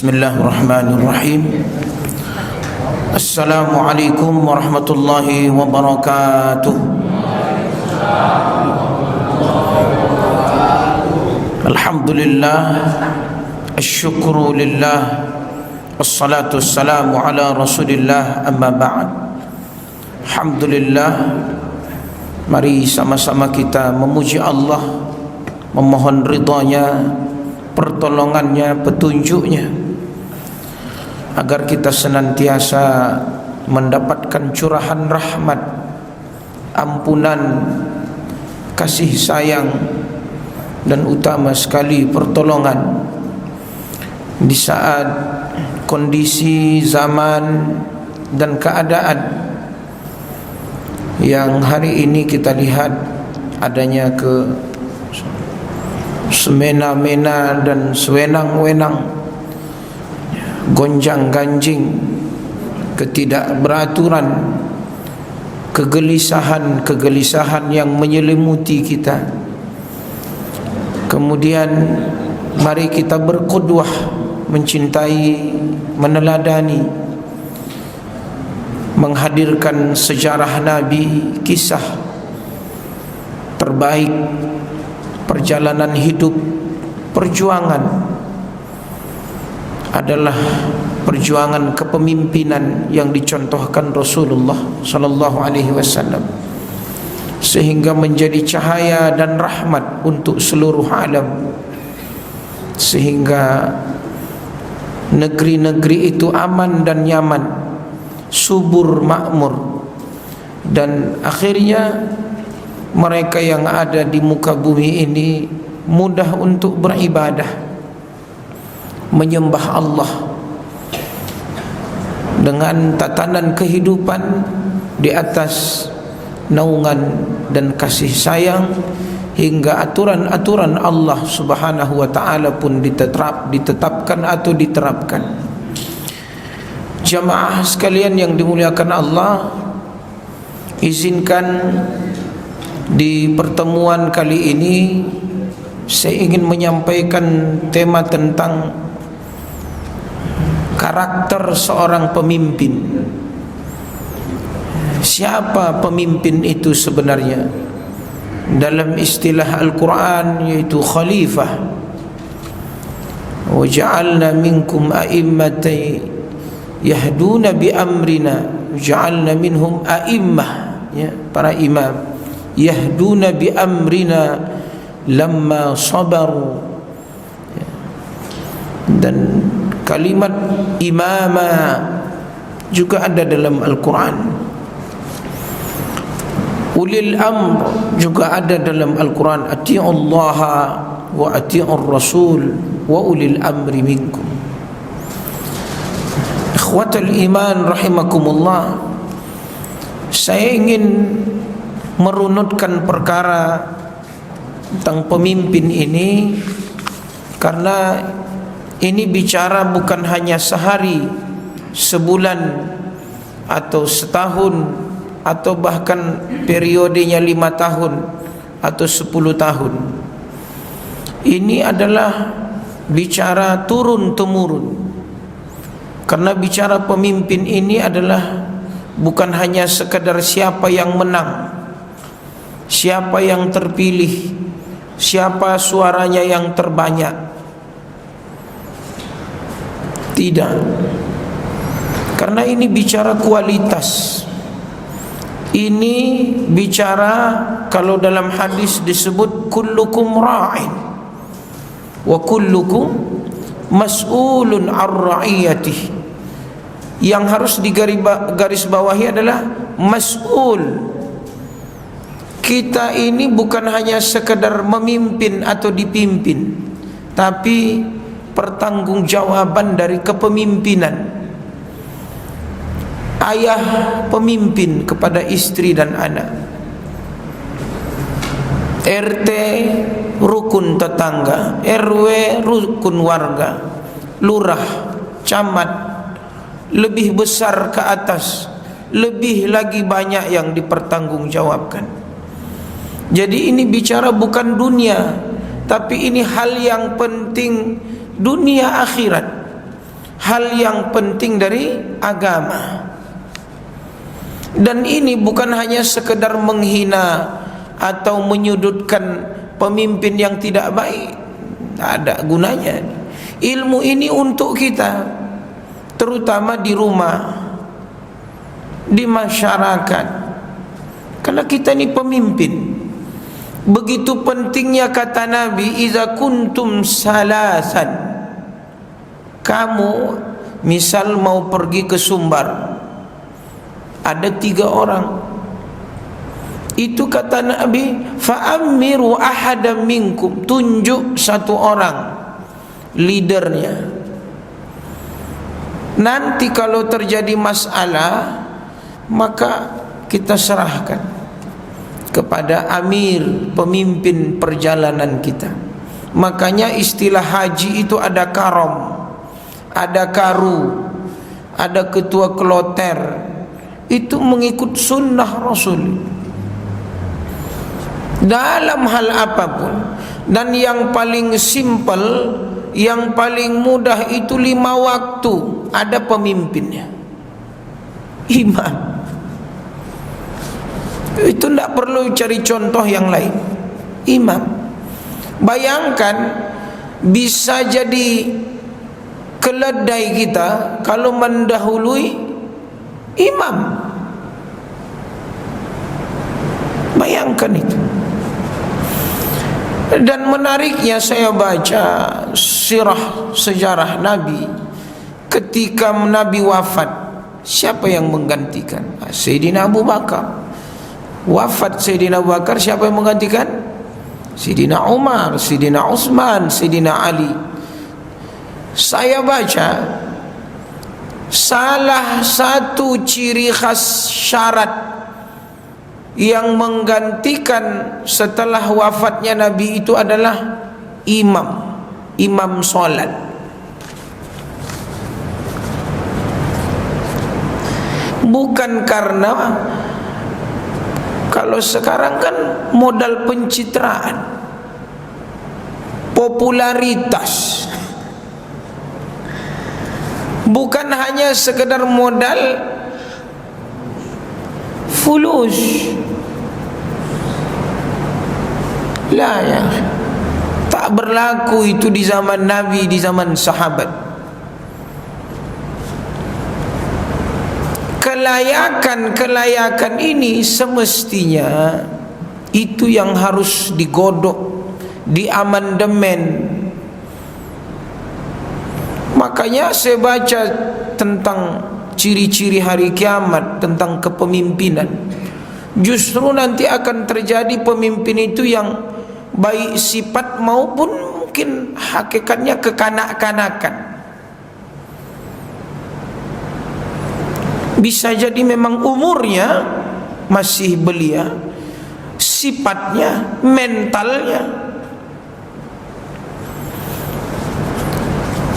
Bismillahirrahmanirrahim. Assalamualaikum warahmatullahi wabarakatuh. Alhamdulillah, asyukru lillah, wassalatu wassalamu ala rasulillah, amma ba'd. Alhamdulillah, mari sama-sama kita memuji Allah, memohon ridhanya, pertolongannya, petunjuknya, agar kita senantiasa mendapatkan curahan rahmat, ampunan, kasih sayang, dan utama sekali pertolongan di saat kondisi zaman dan keadaan yang hari ini kita lihat adanya ke semena-mena dan sewenang-wenang, gonjang-ganjing, ketidakberaturan, kegelisahan yang menyelimuti kita. Kemudian mari kita berqudwah, mencintai, meneladani, menghadirkan sejarah Nabi, kisah terbaik, perjalanan hidup, perjuangan adalah perjuangan kepemimpinan yang dicontohkan Rasulullah sallallahu alaihi wasallam, sehingga menjadi cahaya dan rahmat untuk seluruh alam, sehingga negeri-negeri itu aman dan nyaman, subur makmur, dan akhirnya mereka yang ada di muka bumi ini mudah untuk beribadah, menyembah Allah dengan tatanan kehidupan di atas naungan dan kasih sayang, hingga aturan-aturan Allah Subhanahu wa ta'ala pun ditetapkan atau diterapkan. Jamaah sekalian yang dimuliakan Allah, izinkan di pertemuan kali ini saya ingin menyampaikan tema tentang karakter seorang pemimpin. Siapa pemimpin itu sebenarnya? Dalam istilah Al-Quran yaitu khalifah. Wa ja'alna minkum a'immatan yahduna bi amrina, ja'alna minhum a'immah, ya, para imam, yahduna bi amrina lamma sabaru. Dan kalimat imama juga ada dalam Al-Quran. Ulil amr juga ada dalam Al-Quran. Ati'ullaha wa ati'ur rasul wa ulil amri minkum. Ikhwatal iman rahimakumullah, saya ingin merunutkan perkara tentang pemimpin ini, karena ini bicara bukan hanya sehari, sebulan, atau setahun, atau bahkan periodenya 5 tahun atau 10 tahun. Ini adalah bicara turun-temurun, karena bicara pemimpin ini adalah bukan hanya sekadar siapa yang menang, siapa yang terpilih, siapa suaranya yang terbanyak. Tidak, karena ini bicara kualitas. Ini bicara, kalau dalam hadis disebut kullukum ra'in wa kullukum mas'ulun ar ra'iyatih. Yang harus digaris bawahi adalah mas'ul. Kita ini bukan hanya sekedar memimpin atau dipimpin, tapi pertanggungjawaban dari kepemimpinan. Ayah pemimpin kepada istri dan anak, RT rukun tetangga, RW rukun warga, lurah, camat, lebih besar ke atas, lebih lagi banyak yang dipertanggungjawabkan. Jadi ini bicara bukan dunia, tapi ini hal yang penting, dunia akhirat. hal yang penting dari agama. Dan ini bukan hanya sekedar menghina atau menyudutkan pemimpin yang tidak baik, tak ada gunanya. Ilmu ini untuk kita, terutama di rumah, di masyarakat, karena kita ini pemimpin. Begitu pentingnya kata Nabi, iza kuntum salasan, kamu misal mau pergi ke Sumbar, ada 3 orang, itu kata Nabi, fa'amiru ahadam minkum, tunjuk 1 orang leadernya. Nanti kalau terjadi masalah, maka kita serahkan kepada amir, pemimpin perjalanan kita. Makanya istilah haji itu ada karom, ada karu, ada ketua kloter. Itu mengikut sunnah Rasul dalam hal apapun. Dan yang paling simple, yang paling mudah itu 5 waktu ada pemimpinnya, imam. Itu tidak perlu cari contoh yang lain, imam. Bayangkan, bisa jadi keledai kita kalau mendahului imam. Bayangkan itu. Dan menariknya, saya baca sirah sejarah Nabi, ketika Nabi wafat, siapa yang menggantikan? Sayyidina Abu Bakar. Wafat Sayyidina Abu Bakar, siapa yang menggantikan? Sayyidina Umar, Sayyidina Utsman, Sayyidina Ali. Saya baca salah satu ciri khas syarat yang menggantikan setelah wafatnya Nabi itu adalah imam sholat. Bukan karena, kalau sekarang kan modal pencitraan, popularitas, bukan hanya sekedar modal fulus. Lah ya, tak berlaku itu di zaman Nabi, di zaman sahabat. Kelayakan ini semestinya itu yang harus digodok, diamandemen. Makanya saya baca tentang ciri-ciri hari kiamat, tentang kepemimpinan. Justru nanti akan terjadi pemimpin itu yang baik sifat maupun mungkin hakikatnya kekanak-kanakan. Bisa jadi memang umurnya masih belia, sifatnya, mentalnya.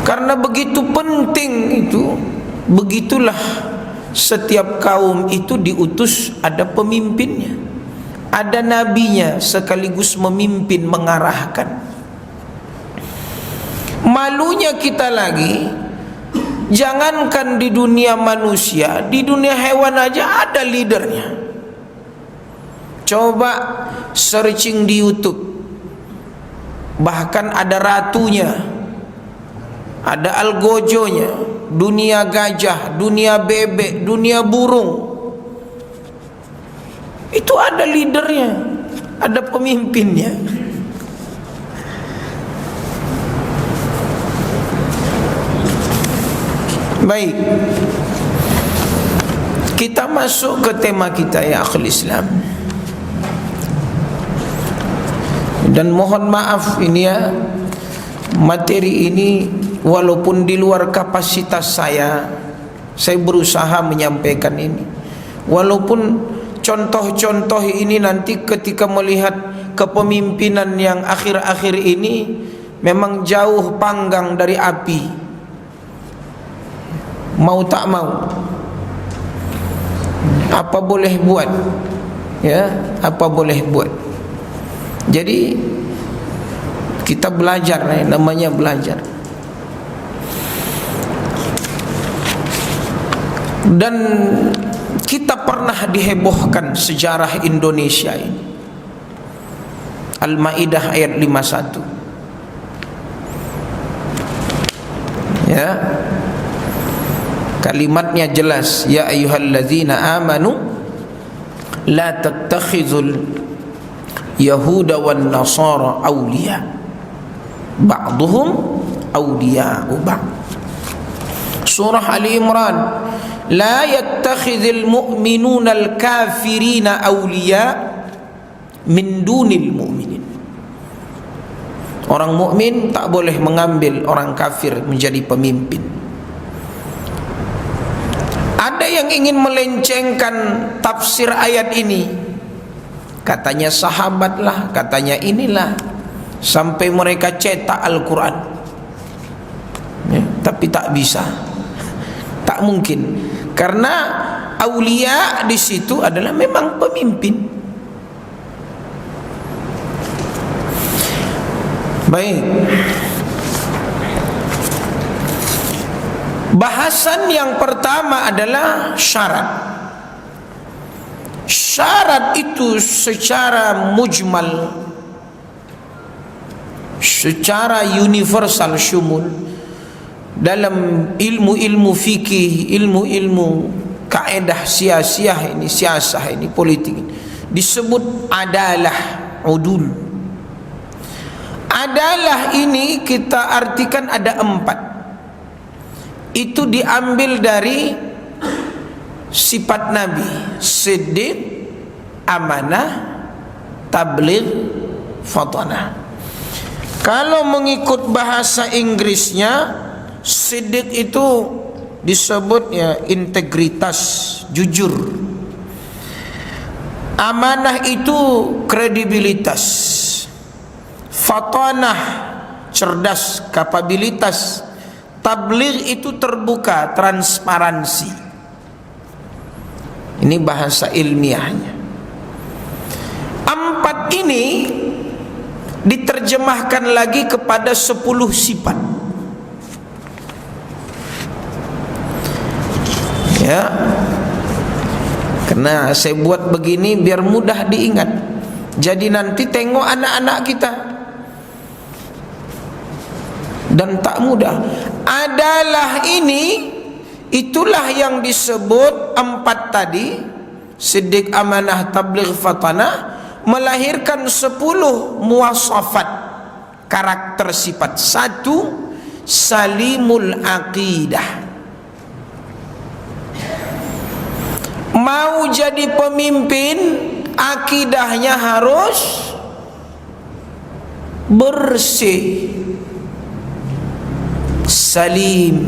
Karena begitu penting itu, begitulah setiap kaum itu diutus ada pemimpinnya, ada nabinya sekaligus memimpin, mengarahkan. Malunya kita lagi, jangankan di dunia manusia, di dunia hewan aja ada leadernya. Coba searching di YouTube, bahkan ada ratunya, ada algojonya, dunia gajah, dunia bebek, dunia burung. Itu ada leadernya, ada pemimpinnya. Baik, kita masuk ke tema kita, ya akhul Islam. Dan mohon maaf ini ya, materi ini walaupun di luar kapasitas saya berusaha menyampaikan ini. Walaupun contoh-contoh ini nanti ketika melihat kepemimpinan yang akhir-akhir ini memang jauh panggang dari api. Mau tak mau, apa boleh buat, ya, apa boleh buat. Jadi kita belajar, namanya belajar. Dan kita pernah dihebohkan sejarah Indonesia ini. Al-Maidah ayat 51. Ya. Kalimatnya jelas, ya ayyuhalladzina amanu la tattakhizul yahuda wan nasara awliya ba'duhum awliya'u ba'd. Surah Ali Imran, la yattakhidhul mu'minuna al-kafirina awliya min dunil mu'minin. Orang mukmin tak boleh mengambil orang kafir menjadi pemimpin. Ada yang ingin melencengkan tafsir ayat ini, katanya sahabat lah, katanya inilah, sampai mereka cetak Al-Quran ya, tapi tak bisa, tak mungkin, karena aulia di situ adalah memang pemimpin. Baik, bahasan yang pertama adalah syarat. Syarat itu secara mujmal, secara universal syumul, dalam ilmu-ilmu fikih, ilmu-ilmu kaedah siasah ini, politik ini, disebut adalah udul. Adalah ini kita artikan ada 4. Itu diambil dari sifat Nabi: siddiq, amanah, tabligh, fatanah. Kalau mengikut bahasa Inggrisnya, siddiq itu disebutnya integritas, jujur. Amanah itu kredibilitas. Fatanah, cerdas, kapabilitas. Tabligh itu terbuka, transparansi. Ini bahasa ilmiahnya. 4 ini diterjemahkan lagi kepada 10 sifat. Ya, karena saya buat begini biar mudah diingat. Jadi nanti tengok anak-anak kita, dan tak mudah. Adalah ini, itulah yang disebut 4 tadi, siddiq, amanah, tabligh, fatanah, melahirkan 10 muwasafat, karakter sifat. 1, salimul aqidah. Mau jadi pemimpin, akidahnya harus bersih, salim,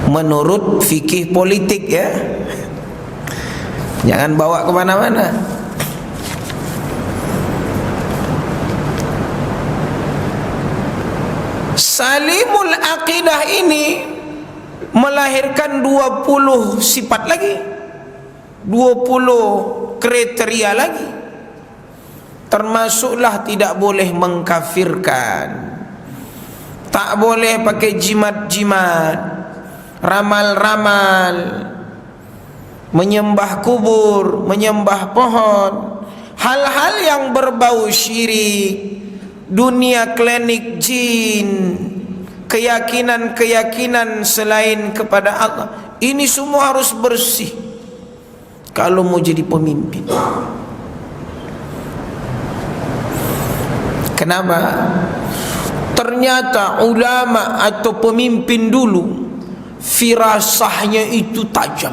menurut fikih politik ya. Jangan bawa kemana-mana. Salimul aqidah ini melahirkan 20 sifat lagi, 20 kriteria lagi. Termasuklah tidak boleh mengkafirkan, tak boleh pakai jimat-jimat, ramal-ramal, menyembah kubur, menyembah pohon, hal-hal yang berbau syirik, dunia klinik jin, keyakinan-keyakinan selain kepada Allah. Ini semua harus bersih kalau mau jadi pemimpin. Kenapa? Ternyata ulama atau pemimpin dulu firasahnya itu tajam.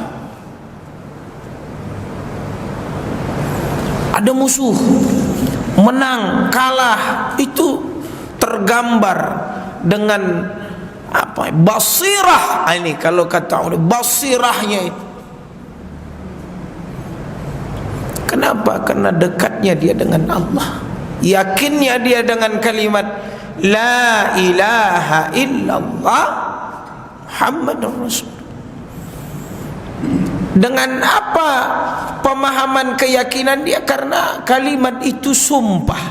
Ada musuh, menang, kalah, itu tergambar dengan apa? Basirah. Ini kalau kata orang, basirahnya itu. Kenapa? Karena dekatnya dia dengan Allah. Yakinnya dia dengan kalimat la ilaha illallah Muhammadur Rasul. Dengan apa pemahaman keyakinan dia? Karena kalimat itu sumpah,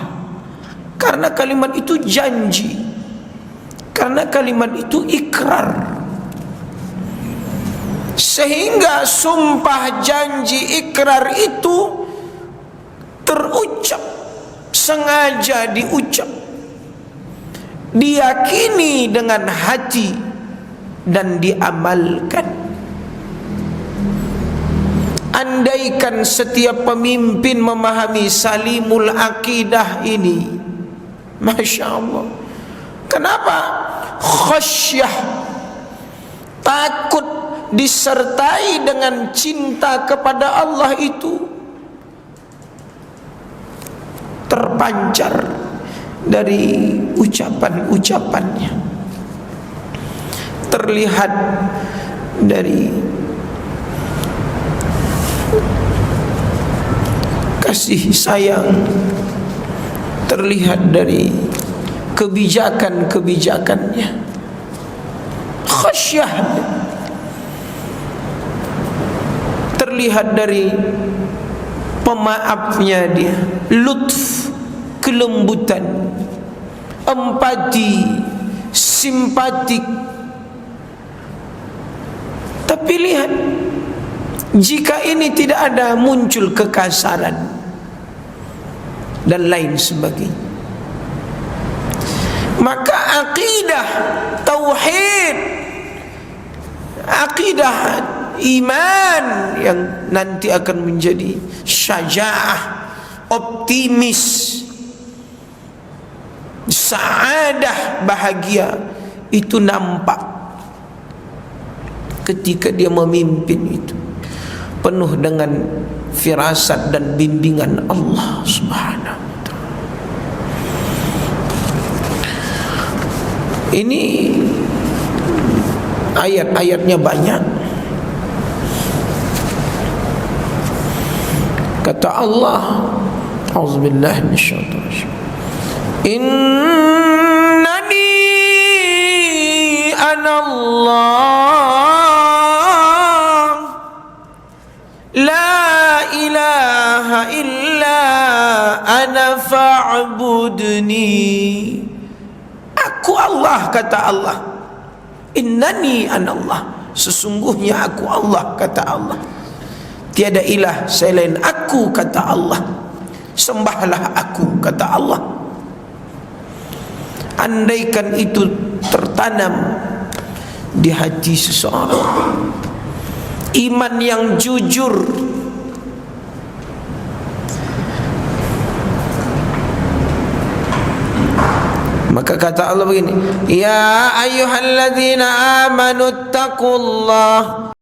karena kalimat itu janji, karena kalimat itu ikrar. sehingga sumpah janji ikrar itu terucap, sengaja diucap, diyakini dengan hati dan diamalkan. Andaikan setiap pemimpin memahami salimul akidah ini, Masya Allah. Kenapa? Khasyah, takut disertai dengan cinta kepada Allah itu terpancar dari ucapan-ucapannya, terlihat dari kasih sayang, terlihat dari kebijakan-kebijakannya. Khasyah terlihat dari pemaafnya dia, lutf, kelembutan, empati, simpatik. Tapi lihat, jika ini tidak ada, muncul kekasaran dan lain sebagainya. Maka akidah tauhid, akidah iman yang nanti akan menjadi syaja'ah, optimis, sa'adah, bahagia, itu nampak ketika dia memimpin itu penuh dengan firasat dan bimbingan Allah Subhanahu wa ta'ala. Ini ayat-ayatnya banyak. Kata Allah, auzubillahi minasyaitonir rajim, innani anallah la ilaha illa ana fa'budni. Aku Allah, kata Allah. Innani anallah, sesungguhnya aku Allah, kata Allah. Tiada ilah selain aku, kata Allah. Sembahlah aku, kata Allah. Andaikan itu tertanam di hati seseorang, iman yang jujur, maka kata Allah begini, ya ayyuhalladzina amanu taqullah